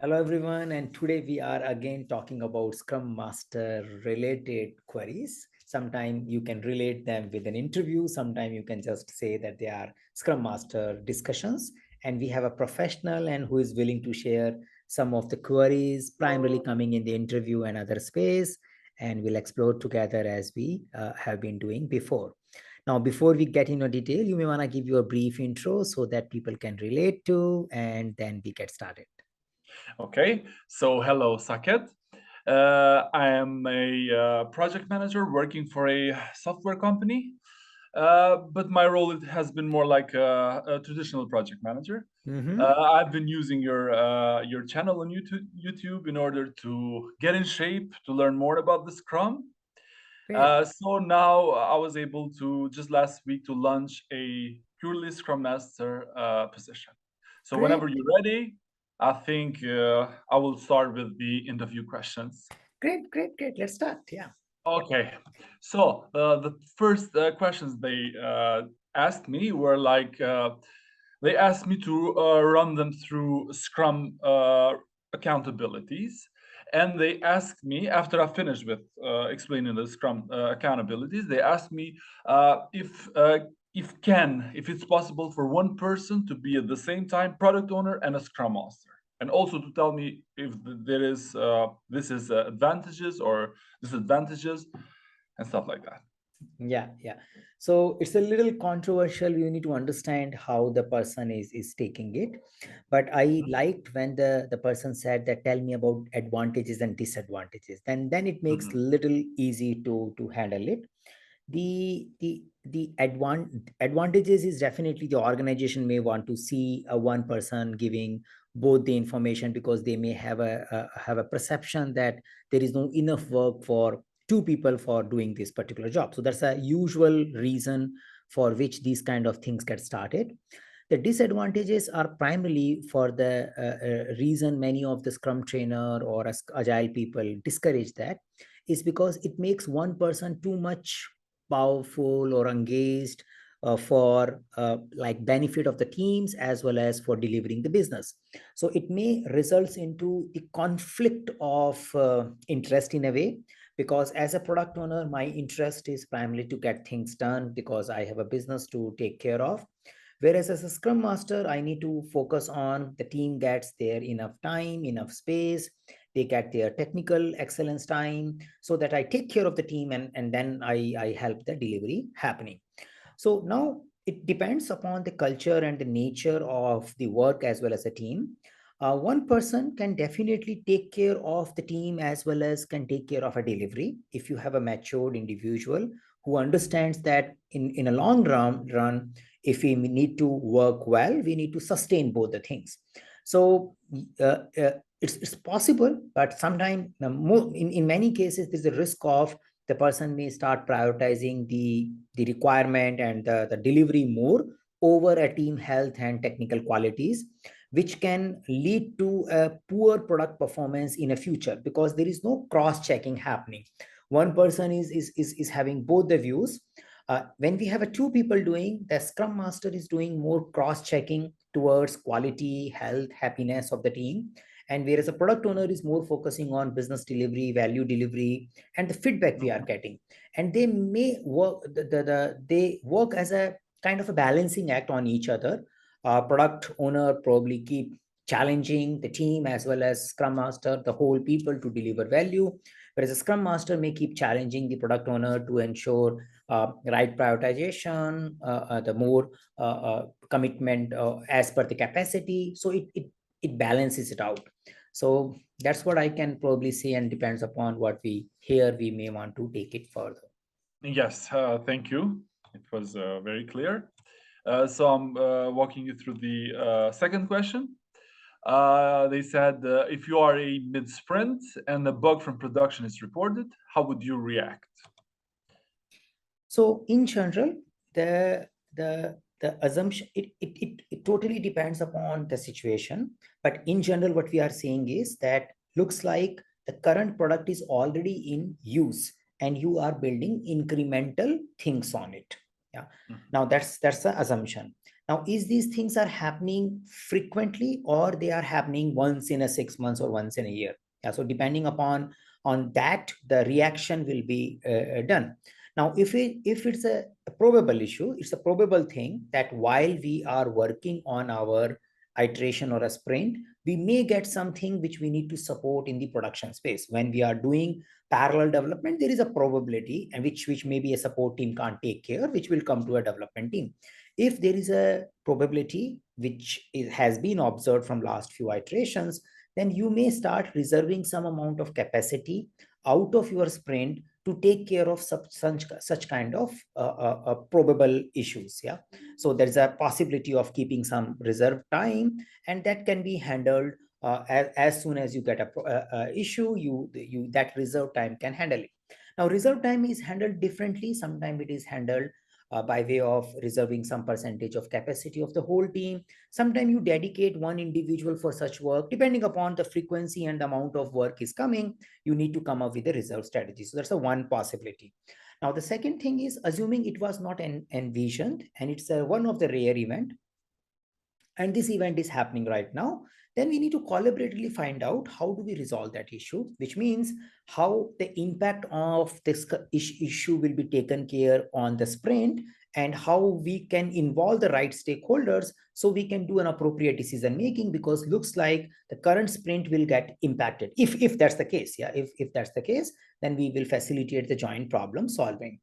Hello, everyone. And today we are again talking about Scrum Master related queries. Sometimes you can relate them with an interview. Sometimes you can just say that they are Scrum Master discussions. And we have a professional and who is willing to share some of the queries, primarily coming in the interview and other space. And we'll explore together as we have been doing before. Now, before we get into detail, you may want to give you a brief intro so that people can relate to, and then we get started. Okay, so hello, Saket. I am a project manager working for a software company, but my role it has been more like a traditional project manager. Mm-hmm. I've been using your channel on YouTube in order to get in shape, to learn more about the Scrum. Great. So now I was able to just last week to launch a purely Scrum Master position. So whenever Great. you're ready, I think I will start with the interview questions. Great. Let's start. Yeah. Okay, so the first questions they asked me were like they asked me to run them through Scrum accountabilities, and they asked me after I finished with explaining the Scrum accountabilities. They asked me if it's possible for one person to be at the same time product owner and a Scrum master, and also to tell me if there is this is advantages or disadvantages and stuff like that. Yeah. So it's a little controversial. You need to understand how the person is taking it. But I liked when the person said that tell me about advantages and disadvantages. Then it makes Mhm. little easy to handle it. Advantages is definitely the organization may want to see a one person giving both the information because they may have a perception that there is no enough work for two people for doing this particular job. So that's a usual reason for which these kind of things get started. The disadvantages are primarily for the reason many of the Scrum trainer or Agile people discourage that is because it makes one person too much powerful or engaged for like benefit of the teams as well as for delivering the business. So it may results into the conflict of interest in a way, because as a product owner my interest is primarily to get things done because I have a business to take care of. Whereas as a Scrum Master, I need to focus on the team gets there enough time, enough space, they get their technical excellence time so that I take care of the team and then I help the delivery happening. So now it depends upon the culture and the nature of the work as well as a team. One person can definitely take care of the team as well as can take care of a delivery if you have a matured individual who understands that in a long run, if we need to work well, we need to sustain both the things. So it's possible, but sometimes in many cases there's a risk of the person may start prioritizing the requirement and the delivery more over a team health and technical qualities, which can lead to a poor product performance in a future because there is no cross checking happening. One person is having both the views. When we have a two people doing, the Scrum Master is doing more cross checking towards quality, health, happiness of the team, and whereas a product owner is more focusing on business delivery, value delivery, and the feedback we are Mhm. getting. And they may work they work as a kind of a balancing act on each other. Product owner probably keep challenging the team as well as Scrum Master, the whole people, to deliver value, whereas a Scrum Master may keep challenging the product owner to ensure right prioritization, the more commitment as per the capacity. So it balances it out. So that's what I can probably say, and depends upon what we hear, we may want to take it further. Yes, thank you. It was very clear. So I'm walking you through the second question. They said, if you are a mid sprint and a bug from production is reported, how would you react? So in general, the assumption, it totally depends upon the situation. But in general, what we are saying is that looks like the current product is already in use and you are building incremental things on it. Yeah. Mhm. Now that's the assumption. Now, is these things are happening frequently, or they are happening once in a 6 months or once in a year? Yeah, so depending upon on that, the reaction will be done. Now, if it's a probable issue, it's a probable thing that while we are working on our iteration or a sprint, we may get something which we need to support in the production space. When we are doing parallel development, there is a probability, and which maybe a support team can't take care, which will come to a development team. If there is a probability which has been observed from last few iterations, then you may start reserving some amount of capacity out of your sprint to take care of such kind of probable issues. Yeah, so there's a possibility of keeping some reserve time, and that can be handled as soon as you get a issue. You that reserve time can handle it. Now, reserve time is handled differently. Sometimes it is handled by way of reserving some percentage of capacity of the whole team. Sometimes you dedicate one individual for such work. Depending upon the frequency and the amount of work is coming, you need to come up with a reserve strategy. So that's a one possibility. Now, the second thing is assuming it was not envisioned, and it's one of the rare event, and this event is happening right now, then we need to collaboratively find out how do we resolve that issue, which means how the impact of this issue will be taken care on the sprint, and how we can involve the right stakeholders so we can do an appropriate decision making, because looks like the current sprint will get impacted. If that's the case, yeah, if that's the case, then we will facilitate the joint problem solving.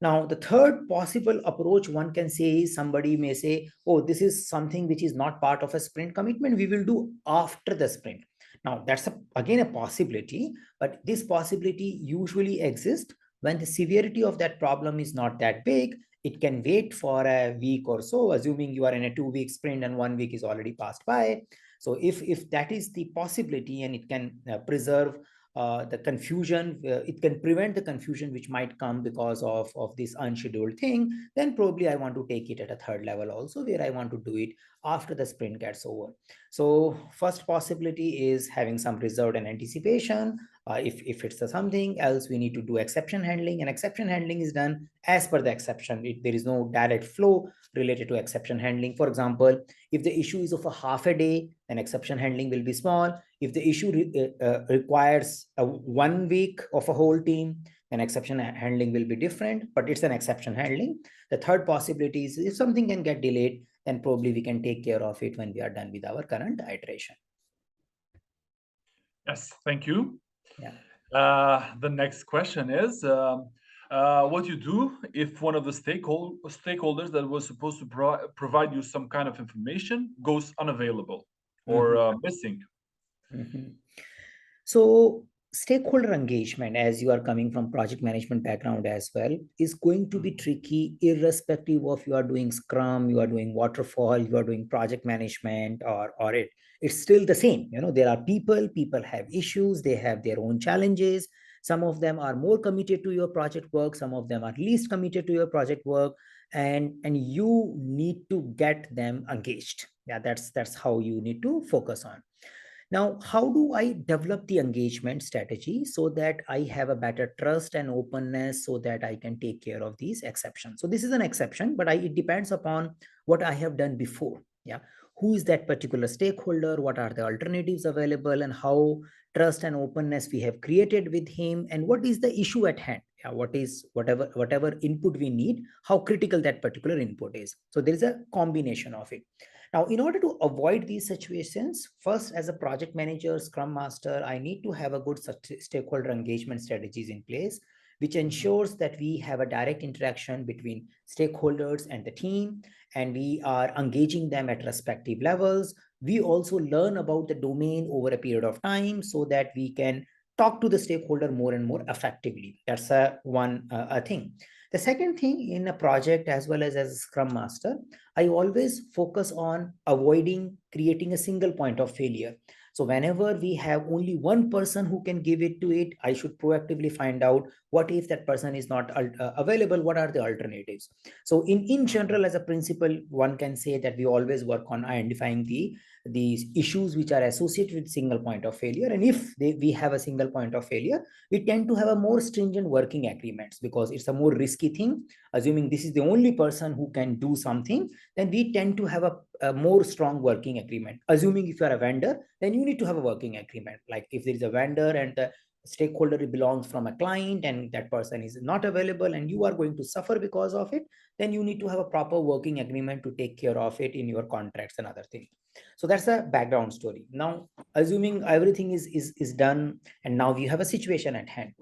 Now, the third possible approach one can say is somebody may say, oh, this is something which is not part of a sprint commitment. We will do after the sprint. Now, that's again a possibility, but this possibility usually exists when the severity of that problem is not that big. It can wait for a week or so, assuming you are in a 2-week sprint and 1 week is already passed by. So if that is the possibility, and it can preserve the confusion, it can prevent the confusion which might come because of this unscheduled thing, then probably I want to take it at a third level also, where I want to do it after the sprint gets over. So first possibility is having some reserved and anticipation. If it's something else, we need to do exception handling, and exception handling is done as per the exception. There is no direct flow related to exception handling. For example, if the issue is of a half a day, then exception handling will be small. If the issue requires 1 week of a whole team, then exception handling will be different, but it's an exception handling. The third possibility is if something can get delayed, then probably we can take care of it when we are done with our current iteration. Yes, thank you. Yeah. The next question is, what you do if one of the stakeholders that was supposed to provide you some kind of information goes unavailable or missing? So stakeholder engagement, as you are coming from project management background as well, is going to be tricky irrespective of you are doing Scrum, you are doing waterfall, you are doing project management, or it's still the same. There are people have issues, they have their own challenges. Some of them are more committed to your project work, some of them are least committed to your project work, and you need to get them engaged. Yeah, that's how you need to focus on. Now, how do I develop the engagement strategy so that I have a better trust and openness so that I can take care of these exceptions? So this is an exception, but it depends upon what I have done before. Yeah. Who is that particular stakeholder? What are the alternatives available, and how trust and openness we have created with him, and what is the issue at hand? Yeah, what is whatever input we need, how critical that particular input is. So there is a combination of it. Now, in order to avoid these situations, first, as a project manager, Scrum Master, I need to have a good stakeholder engagement strategies in place, which ensures that we have a direct interaction between stakeholders and the team, and we are engaging them at respective levels. We also learn about the domain over a period of time so that we can talk to the stakeholder more and more effectively. That's one thing. The second thing in a project as well as a Scrum Master, I always focus on avoiding creating a single point of failure. So whenever we have only one person who can give it to it, I should proactively find out what if that person is not available, what are the alternatives. So in general, as a principle, one can say that we always work on identifying the these issues which are associated with single point of failure. And if we have a single point of failure, we tend to have a more stringent working agreements because it's a more risky thing. Assuming this is the only person who can do something, then we tend to have a more strong working agreement. Assuming if you are a vendor, then you need to have a working agreement. Like if there is a vendor and the stakeholder belongs from a client and that person is not available and you are going to suffer because of it, then you need to have a proper working agreement to take care of it in your contracts and other things. So that's the background story. Now, assuming everything is done, and now we have a situation at hand.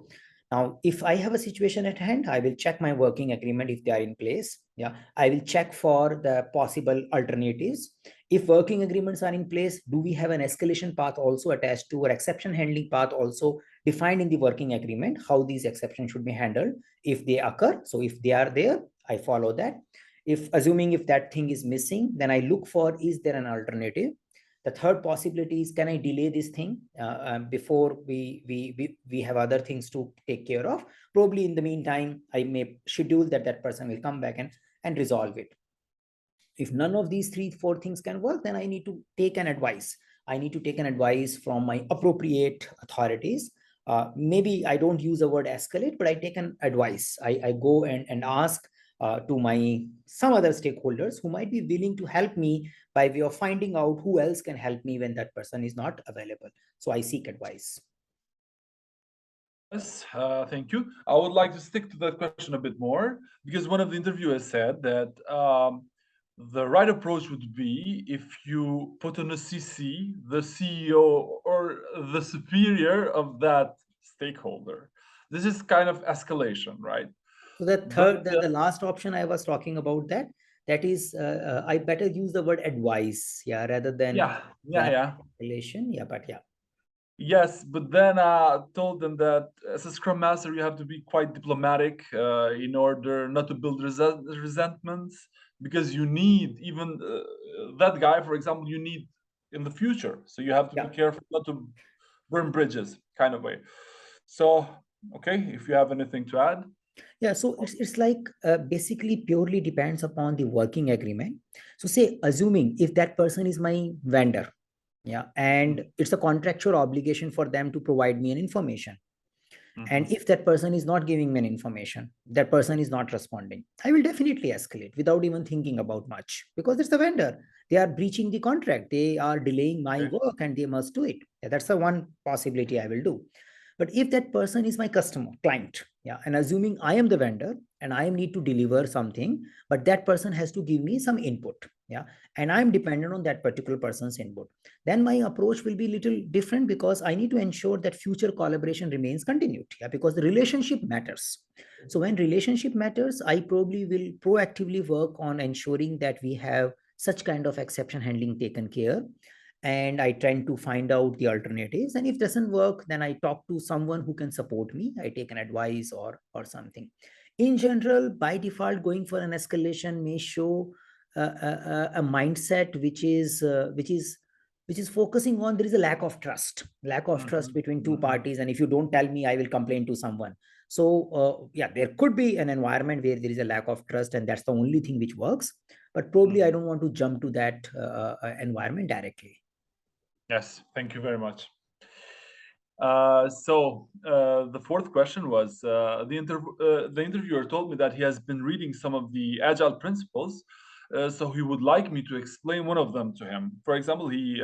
Now, if I have a situation at hand, I will check my working agreement if they are in place. Yeah, I will check for the possible alternatives. If working agreements are in place, do we have an escalation path also attached to, or exception handling path also defined in the working agreement, how these exceptions should be handled if they occur? So if they are there, I follow that. If assuming if that thing is missing, then I look for, is there an alternative? The third possibility is, can I delay this thing before we have other things to take care of? Probably in the meantime, I may schedule that person will come back and resolve it. If none of these three, four things can work, then I need to take an advice. I need to take an advice from my appropriate authorities. Maybe I don't use the word escalate, but I take an advice. I go and ask to my some other stakeholders who might be willing to help me by way of finding out who else can help me when that person is not available. So I seek advice. Yes, thank you. I would like to stick to that question a bit more because one of the interviewers said that the right approach would be if you put on a CC the CEO or the superior of that stakeholder. This is kind of escalation, right? So the But third, the last option I was talking about, that is, I better use the word advice, yeah, rather than yeah. relation. Yeah, but yeah. Yes, but then I told them that as a Scrum Master, you have to be quite diplomatic in order not to build resentments, because you need even that guy, for example, you need in the future. So you have to be Yeah. careful not to burn bridges, kind of way. So, okay, if you have anything to add. Yeah, so it's like basically purely depends upon the working agreement. So say assuming if that person is my vendor, yeah, and it's a contractual obligation for them to provide me an information. And Mhm. if that person is not giving me an information, that person is not responding, I will definitely escalate without even thinking about much, because it's the vendor. They are breaching the contract. They are delaying my Okay. work and they must do it. Yeah, that's the one possibility I will do. But if that person is my customer, client, yeah, and assuming I am the vendor and I need to deliver something, but that person has to give me some input, yeah, and I'm dependent on that particular person's input, then my approach will be little different, because I need to ensure that future collaboration remains continued. Yeah, because the relationship matters. So when relationship matters, I probably will proactively work on ensuring that we have such kind of exception handling taken care, and I try to find out the alternatives. And if it doesn't work, then I talk to someone who can support me. I take an advice or something. In general, by default, going for an escalation may show a mindset which is focusing on, there is a lack of trust between two Mhm. parties, and if you don't tell me, I will complain to someone. So yeah, there could be an environment where there is a lack of trust and that's the only thing which works, but probably I don't want to jump to that environment directly. Yes, thank you very much. The fourth question was the interviewer told me that he has been reading some of the agile principles, so he would like me to explain one of them to him. For example, he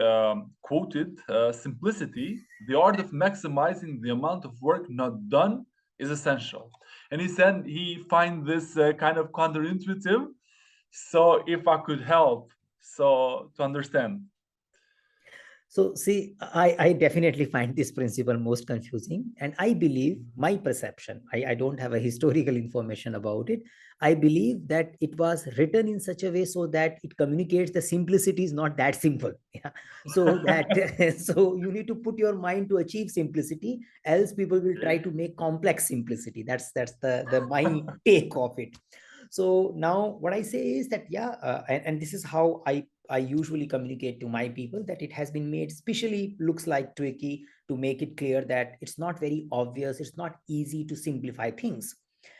quoted simplicity, the art of maximizing the amount of work not done is essential. And he said he find this kind of counterintuitive. So if I could help, so to understand. So see, I definitely find this principle most confusing. And I believe my perception, I don't have a historical information about it. I believe that it was written in such a way so that it communicates the simplicity is not that simple. Yeah. So that so you need to put your mind to achieve simplicity, else people will try to make complex simplicity. That's the my take of it. So now what I say is that, yeah, and this is how I usually communicate to my people, that it has been made especially looks like tricky to make it clear that it's not very obvious, it's not easy to simplify things.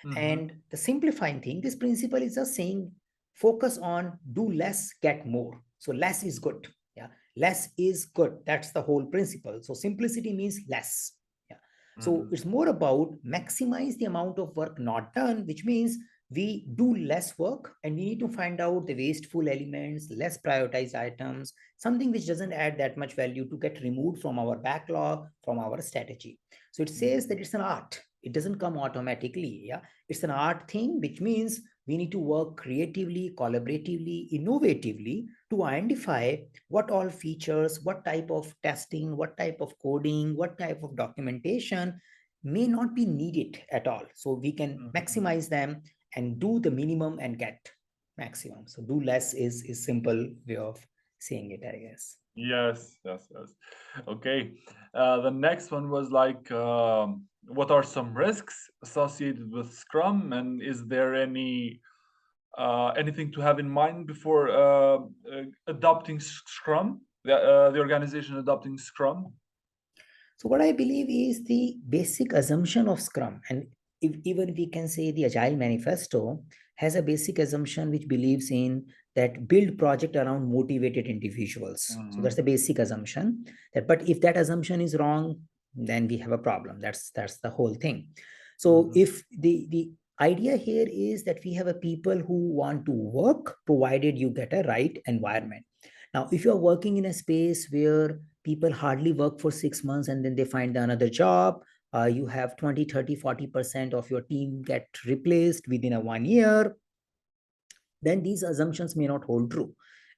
Mhm. And the simplifying thing, this principle is just saying focus on do less, get more. So less is good. Yeah. less is good. That's the whole principle. So simplicity means less. Yeah. So it's more about maximize the amount of work not done, which means we do less work and we need to find out the wasteful elements, less prioritized items, something which doesn't add that much value to get removed from our backlog, from our strategy. So it says that it's an art. It doesn't come automatically. Yeah. It's an art thing, which means we need to work creatively, collaboratively, innovatively to identify what all features, what type of testing, what type of coding, what type of documentation may not be needed at all. So we can maximize them and do the minimum and get maximum. So do less is simple way of saying it, I guess. Yes, yes, yes. Okay. The next one was like, what are some risks associated with Scrum, and is there anything to have in mind before adopting Scrum? The organization adopting Scrum. So what I believe is the basic assumption of Scrum, and even we can say the Agile Manifesto has a basic assumption which believes in that build project around motivated individuals. So that's the basic assumption. That, but if that assumption is wrong, then we have a problem. That's the whole thing. So if the idea here is that we have a people who want to work provided you get a right environment. Now, if you're working in a space where people hardly work for 6 months and then they find another job, you have 20, 30, 40% of your team get replaced within a 1 year, then these assumptions may not hold true.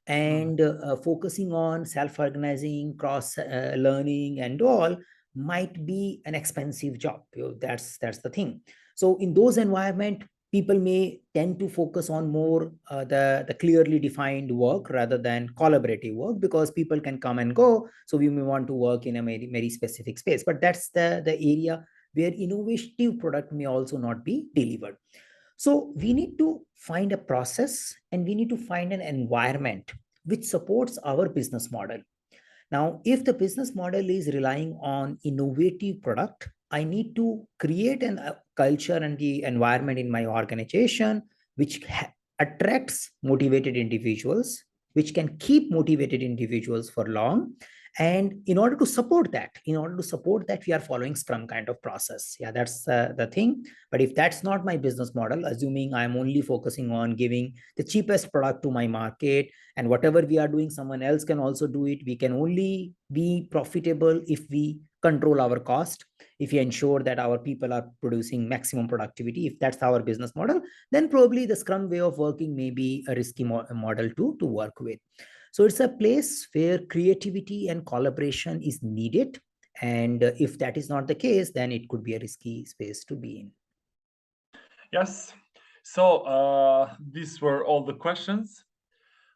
And focusing on self-organizing, cross learning and all might be an expensive job. That's the thing. So in those environment, people may tend to focus on more the clearly defined work rather than collaborative work, because people can come and go. So we may want to work in a very specific space, but that's the area where innovative product may also not be delivered. So we need to find a process and we need to find an environment which supports our business model. Now, if the business model is relying on innovative product, I need to create a culture and the environment in my organization which attracts motivated individuals, which can keep motivated individuals for long. And in order to support that, we are following Scrum kind of process. Yeah, that's the thing. But if that's not my business model, assuming I'm only focusing on giving the cheapest product to my market, and whatever we are doing someone else can also do it, we can only be profitable if we control our cost, if we ensure that our people are producing maximum productivity. If that's our business model, then probably the Scrum way of working may be a risky model to work with. So it's a place where creativity and collaboration is needed, and if that is not the case, then it could be a risky space to be in. Yes. So these were all the questions.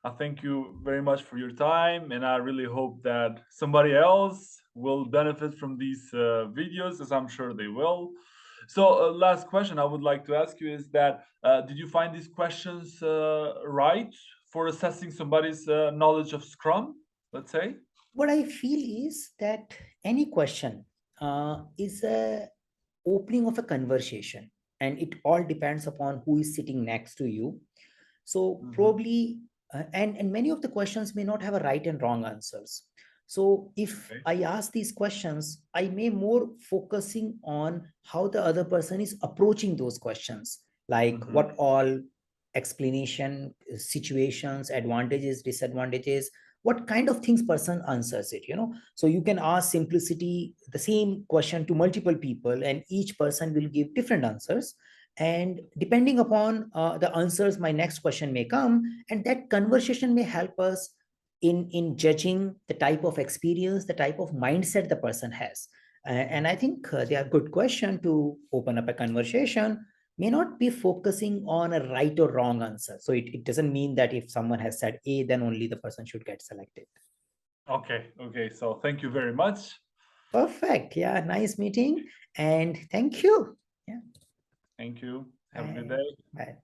I thank you very much for your time, and I really hope that somebody else will benefit from these videos, as I'm sure they will. So, last question I would like to ask you is that did you find these questions right for assessing somebody's knowledge of Scrum, let's say? What I feel is that any question is a opening of a conversation, and it all depends upon who is sitting next to you. So probably, and many of the questions may not have a right and wrong answers. So if Okay. I ask these questions, I may more focusing on how the other person is approaching those questions, like what all explanation, situations, advantages, disadvantages, what kind of things person answers it. So you can ask simplicity the same question to multiple people, and each person will give different answers. And depending upon the answers, my next question may come, and that conversation may help us in judging the type of experience, the type of mindset the person has. And I think they are good question to open up a conversation. May not be focusing on a right or wrong answer. So it doesn't mean that if someone has said A, then only the person should get selected. Okay. Okay. So, thank you very much. Perfect. Yeah, nice meeting, and thank you. Yeah. Thank you. Have a good Bye. day. Bye.